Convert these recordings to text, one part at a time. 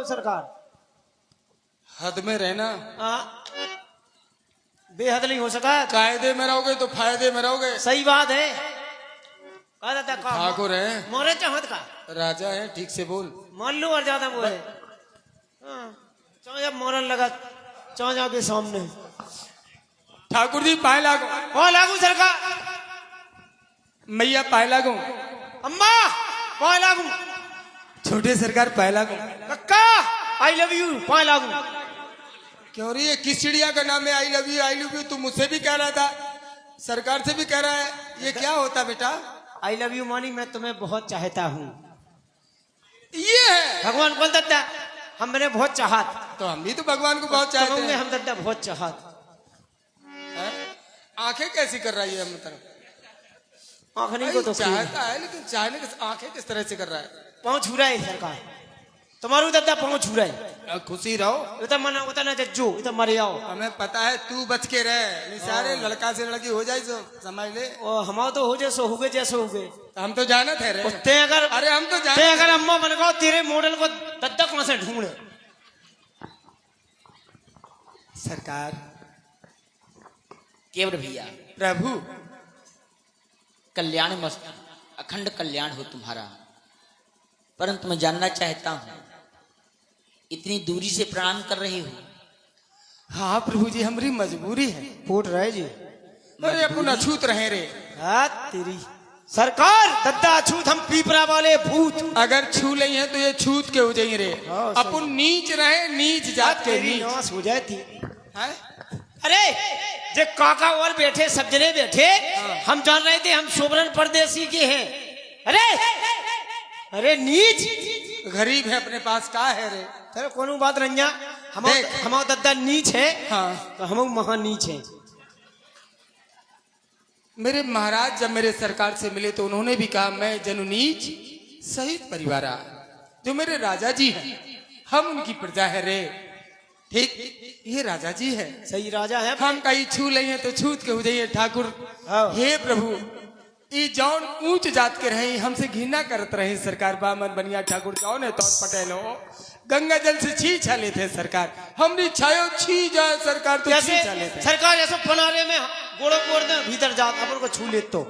सरकार। हद में रहना, बेहद नहीं हो सका। कायदे में रहोगे तो फायदे में रहोगे। सही बात है। ठाकुर है, मोरे चाहत का राजा है, ठीक से बोल। मान लो और ज्यादा वो है। जब मोरन लगा चौजा के सामने। ठाकुर जी पाए लागो। ओ लागू सरकार। मैया पाए लागो। अम्मा पाए लागू। छोटे सरकार पाए लागो। कक्का आई लव यू पाए लागू। क्यों रही है? किस चिड़िया का नाम है I love you? I love you तू मुझसे भी कह रहा था, सरकार से भी कह रहा है, ये क्या होता बेटा? आई लव यू मानी मैं तुम्हें बहुत चाहता हूँ। ये है भगवान को दत्ता हम मैंने बहुत चाहत। तो हम भी तो भगवान को बहुत चाहते हैं। हम दत्ता बहुत चाहत। आंखें कैसी कर रही है? मतलब आंखें को तो चाहता है, लेकिन चाहने की आंखें किस तरह से कर रहा है? पाँव छू रहा है सरकार। तुम्हारू दत्ता पाँव छू रहा है। खुशी रहो। तो मना होता ना जज्जो तो मरे आओ। हमें पता है तू बच के रहे, सारे लड़का से लड़की हो जाए तो समझ ले। हम तो हो जैसे हो गए जैसे हो गए। हम तो जाना थे रे। अगर अरे हम तो जाने अगर अम्मा बन गो तेरे मॉडल को दत्ता कहां से ढूंढे? सरकार केवल भैया प्रभु कल्याण मस्त अखंड कल्याण हो तुम्हारा, परंतु मैं जानना चाहता हूँ इतनी दूरी से प्रणाम कर रहे हो? हाँ प्रभु जी हमारी मजबूरी है। फूट रहे जी। अरे अपन अछूत रहे रे। तेरी सरकार दद्दा अछूत हम पीपरा वाले भूत। अगर छू नहीं है तो ये छूत के हो जाएंगे रे। अपन नीच रहे, नीच जात के नीच हो जाती है। अरे जे काका और बैठे सब जने बैठे। हम जान रहे थे हम सोबरन परदेसी के हैं। अरे अरे नीच गरीब है, अपने पास का है रे? तेरे कोनो बात रंजा हम दद्दा नीच है। हाँ तो हम महा नीच है। मेरे महाराज जब मेरे सरकार से मिले तो उन्होंने भी कहा मैं जनु नीच सहित परिवार, जो मेरे राजा जी हैं हम उनकी प्रजा है रे। ठीक ये राजा जी है, सही राजा है। हम कहीं छू लेंगे तो छूत के हो जाइए। ठाकुर हे प्रभु ये जौन ऊंच जात के रहे हमसे घृणा करत रहे सरकार। बामन बनिया ठाकुर जौन है तो पटेल हो, गंगा जल से छी छा लेते सरकार। हमने छायो छी जाए सरकार तो छी छा लेते सरकार। ऐसा पनारे में गोड़ो कोड़ दे भीतर जात अपन को छू ले तो।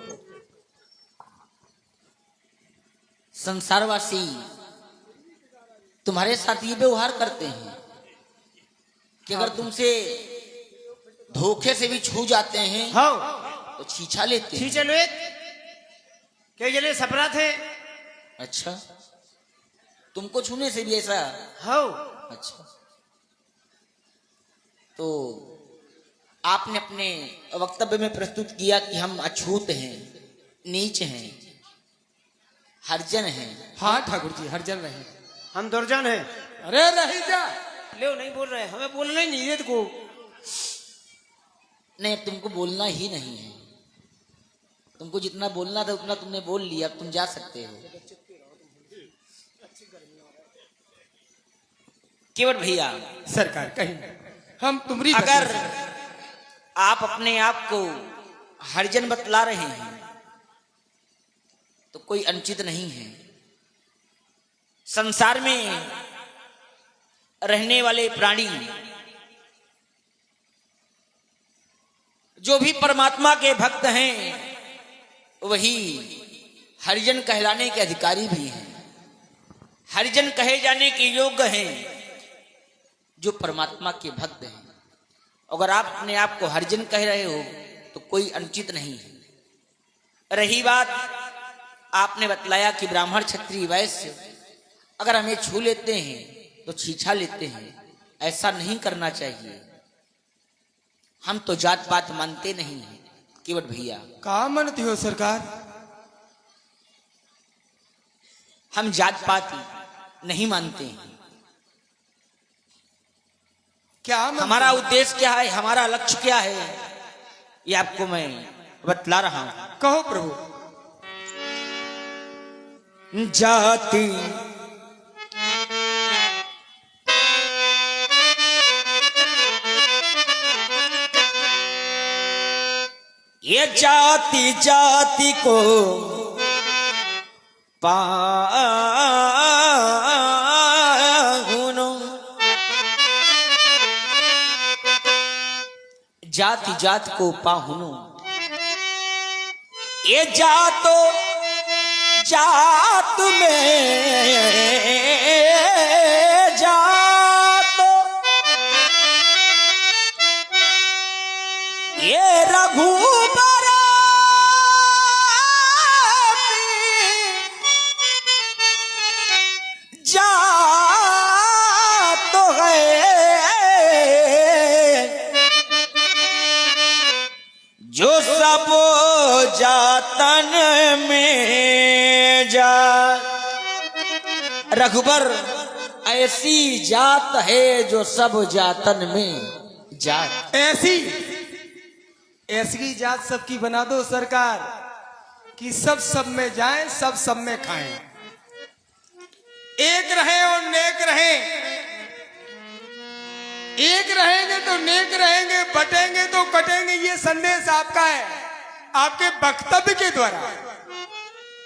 संसारवासी तुम्हारे साथ ये व्यवहार करते हैं कि अगर तुमसे धोखे से भी छू जाते हैं तो छीछा लेते हैं। छीछा ले के जने सपरा थे। अच्छा तुमको छूने से भी ऐसा? अच्छा तो आपने अपने वक्तव्य में प्रस्तुत किया कि हम अछूत हैं, नीच हैं, हरिजन हैं। हाँ ठाकुर जी हरिजन रहे, हम दुर्जन हैं। अरे रही जा ले नहीं बोल रहे, हमें बोलना ही नहीं है को। नहीं तुमको बोलना ही नहीं है, तुमको जितना बोलना था उतना तुमने बोल लिया, अब तुम जा सकते हो। केवल भैया सरकार कहीं हम तुम्हारी अगर आप अपने आप को हरिजन बतला रहे हैं तो कोई अनुचित नहीं है। संसार में रहने वाले प्राणी जो भी परमात्मा के भक्त हैं वही हरिजन कहलाने के अधिकारी भी हैं। हरिजन कहे जाने के योग्य हैं जो परमात्मा के भक्त हैं। अगर आप अपने आप को हरिजन कह रहे हो तो कोई अनुचित नहीं है। रही बात आपने बतलाया कि ब्राह्मण क्षत्रिय वैश्य अगर हमें छू लेते हैं तो छीछा लेते हैं, ऐसा नहीं करना चाहिए। हम तो जात पात मानते नहीं हैं। केवट भैया कहा मानती हो सरकार? हम जात पात नहीं मानते हैं। क्या हमारा उद्देश्य क्या है, हमारा लक्ष्य क्या है, ये आपको मैं बतला रहा हूं। कहो प्रभु। जाति ये जाति जाति को पाहुनो जाति जात को पाहुनो, ये जातो जात में जातो, ये रघुबर जातो है, जो सब जातन में जात। रघुबर ऐसी जात है जो सब जातन में जात। ऐसी जात सबकी बना दो सरकार कि सब में जाएं, सब में खाएं, एक रहें और नेक रहें। एक रहेंगे तो नेक रहेंगे, बटेंगे तो कटेंगे। ये संदेश आपका है, आपके वक्तव्य के द्वारा।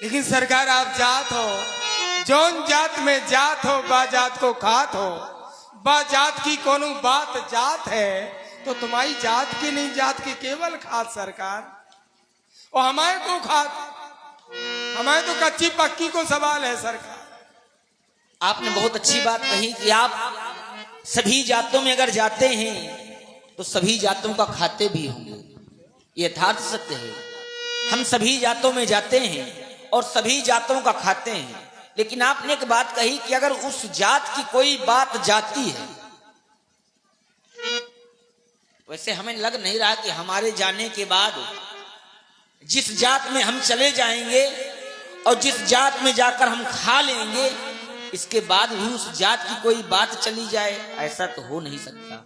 लेकिन सरकार आप जात हो, जौन जात में जात हो बा जात को खात हो, बा जात की कोनो बात जात है तो तुम्हारी जात की नहीं, जात की केवल खात सरकार। और हमारे को खात, हमारे तो कच्ची पक्की को सवाल है सरकार। आपने बहुत अच्छी बात कही कि आप सभी जातों में अगर जाते हैं तो सभी जातों का खाते भी होंगे। यथार्थ सत्य है, हम सभी जातों में जाते हैं और सभी जातों का खाते हैं। लेकिन आपने एक बात कही कि अगर उस जात की कोई बात जाती है, वैसे हमें लग नहीं रहा कि हमारे जाने के बाद जिस जात में हम चले जाएंगे और जिस जात में जाकर हम खा लेंगे, इसके बाद भी उस जात की कोई बात चली जाए, ऐसा तो हो नहीं सकता।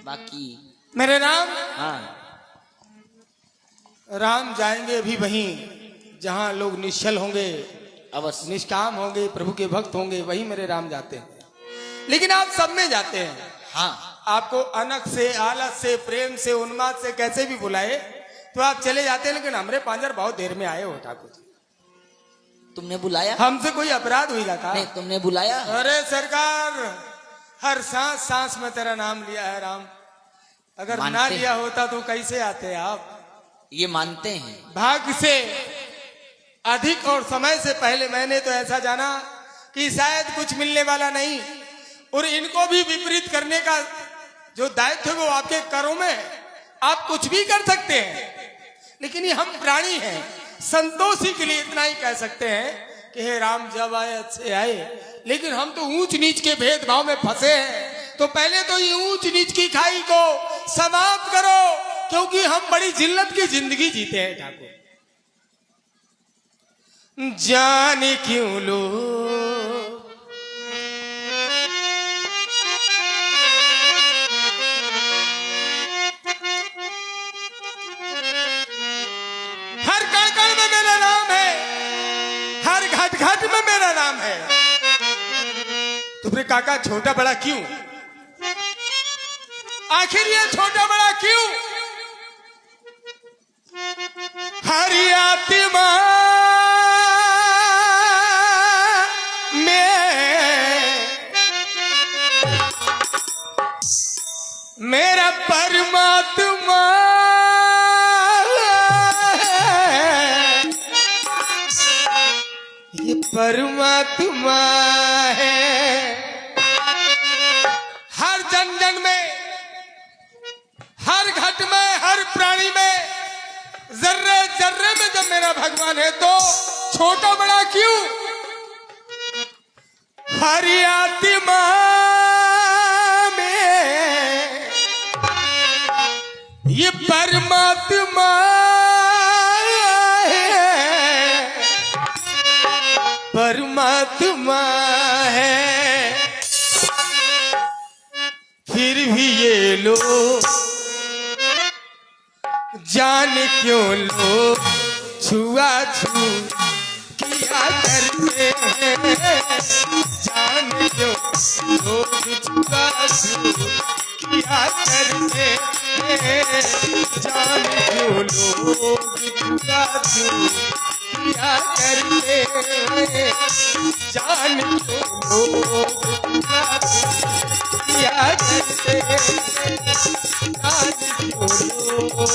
बाकी मेरे राम, हाँ, राम जाएंगे भी वहीं जहां लोग निश्चल होंगे, अवश्य निष्काम होंगे, प्रभु के भक्त होंगे, वही मेरे राम जाते हैं। लेकिन आप सब में जाते हैं। हाँ, आपको अनक से, आलस से, प्रेम से, उन्माद से कैसे भी बुलाए तो आप चले जाते हैं। लेकिन हमरे पांजर बहुत देर में आए हो ठाकुर जी। तुमने बुलाया? हमसे कोई अपराध हुई था? नहीं, तुमने बुलाया। अरे सरकार, हर सांस सांस में तेरा नाम लिया है राम। अगर ना लिया होता तो कैसे आते आप? ये मानते हैं। भाग्य से अधिक और समय से पहले मैंने तो ऐसा जाना कि शायद कुछ मिलने वाला नहीं, और इनको भी विपरीत करने का जो दायित्व है वो आपके करों में। आप कुछ भी कर सकते हैं, लेकिन ये हम प्राणी हैं। संतोषी के लिए इतना ही कह सकते हैं कि हे राम जब आए अच्छे आए। लेकिन हम तो ऊंच नीच के भेदभाव में फंसे हैं। तो पहले तो ये ऊंच नीच की खाई को समाप्त करो, क्योंकि हम बड़ी जिल्लत की जिंदगी जीते हैं ठाकुर। जाने क्यों लो हर कण कण में मेरा नाम है, हर घट घट में मेरा नाम है। तो फिर काका छोटा बड़ा क्यों? आखिर ये छोटा बड़ा क्यों? हरि आत्मा मेरा परमात्मा ये परमात्मा है। हर जन जन में, हर घट में, हर प्राणी में, जर्रे जर्रे में जब मेरा भगवान है तो छोटा बड़ा क्यों? हरि आत्मा ये परमात्मा है, परमात्मा है। फिर भी ये लोग जान क्यों लो छुआ छू किया करते हैं। जान क्यों लोग छुआ छू किया करते हैं। जान क्यों लोग छुआ छू किया करते हैं। जान क्यों लोग छुआ छू किया करते जान क्यों लो।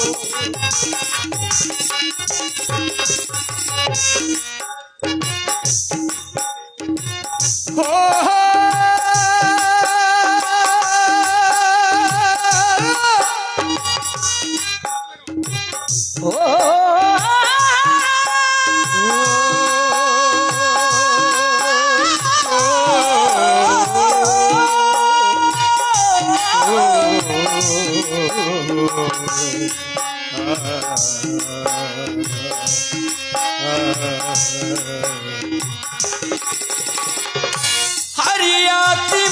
हरियाती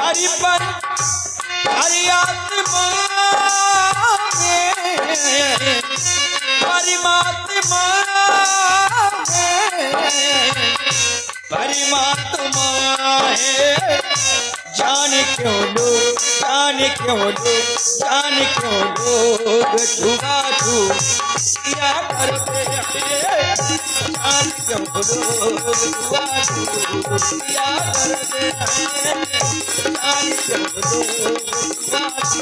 हरिपर हरियात्मा परमात्मा परमात्मा है जान क्यों लोग डूबा तू किया करते हैं जान क्यों लोग डूबा तू किया करते हैं जान क्यों लोग डूबा तू।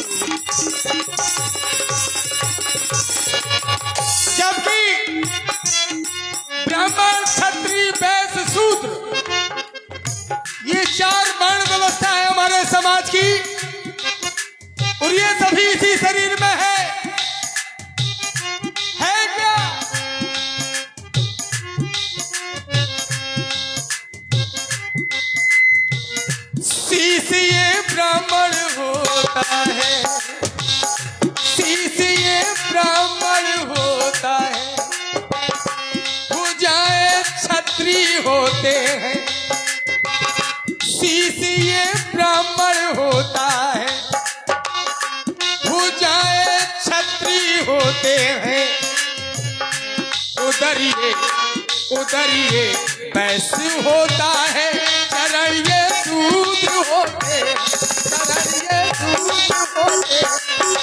जबकि ब्राह्मण क्षत्रिय वैश्य शूद्र ये 4 वर्ण व्यवस्था है हमारे समाज की और ये सभी इसी शरीर में है क्या? शीश ये ब्राह्मण होता है, शीश ये ब्राह्मण होता है, भुजाएं क्षत्रिय होते हैं। शीश ये ब्राह्मण होता है, भुजाएं क्षत्रिय होते हैं। उधर ये वैश्य होता है, चरण ये शूद्र होते हैं, चरण ये शूद्र होते,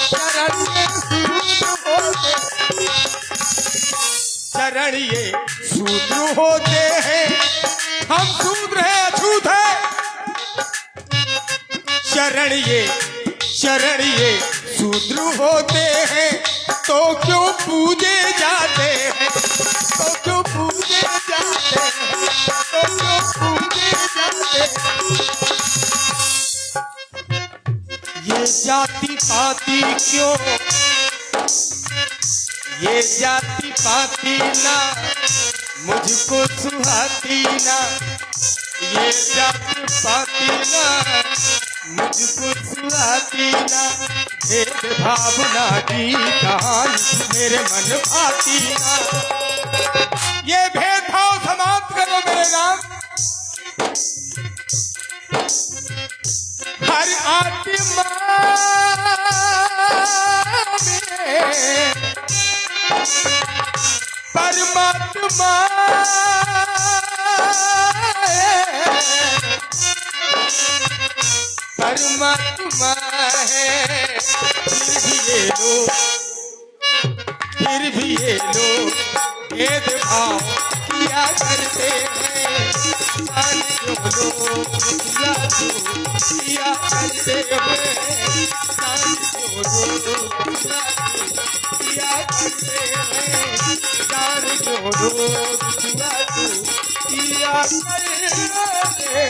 चरण ये शूद्र होते, चरण ये शूद्र होते हैं। हम शूद्र हैं, अछूत है। चरण ये शूद्र होते हैं तो क्यों पूजे जाते हैं, तो क्यों पूजे जाते हैं, तो क्यों पूजे जाते हैं। ये जाति पाति क्यों, ये जाति पाति ना मुझको सुहाती ना, ये जाति पाति ना मुझको सुहाती ना। भेद भावना की कहानी मेरे मन भाती ना। ये भेदभाव समाप्त करो मेरे नाम। हर आत्मा में परमात्मा परमात्मा है। फिर भी ये लोग भेदभाव किया करते हैं। जान क्यों लोग किया करते हैं, जान क्यों लोग किया करते हैं, जान क्यों लोग किया करते हैं।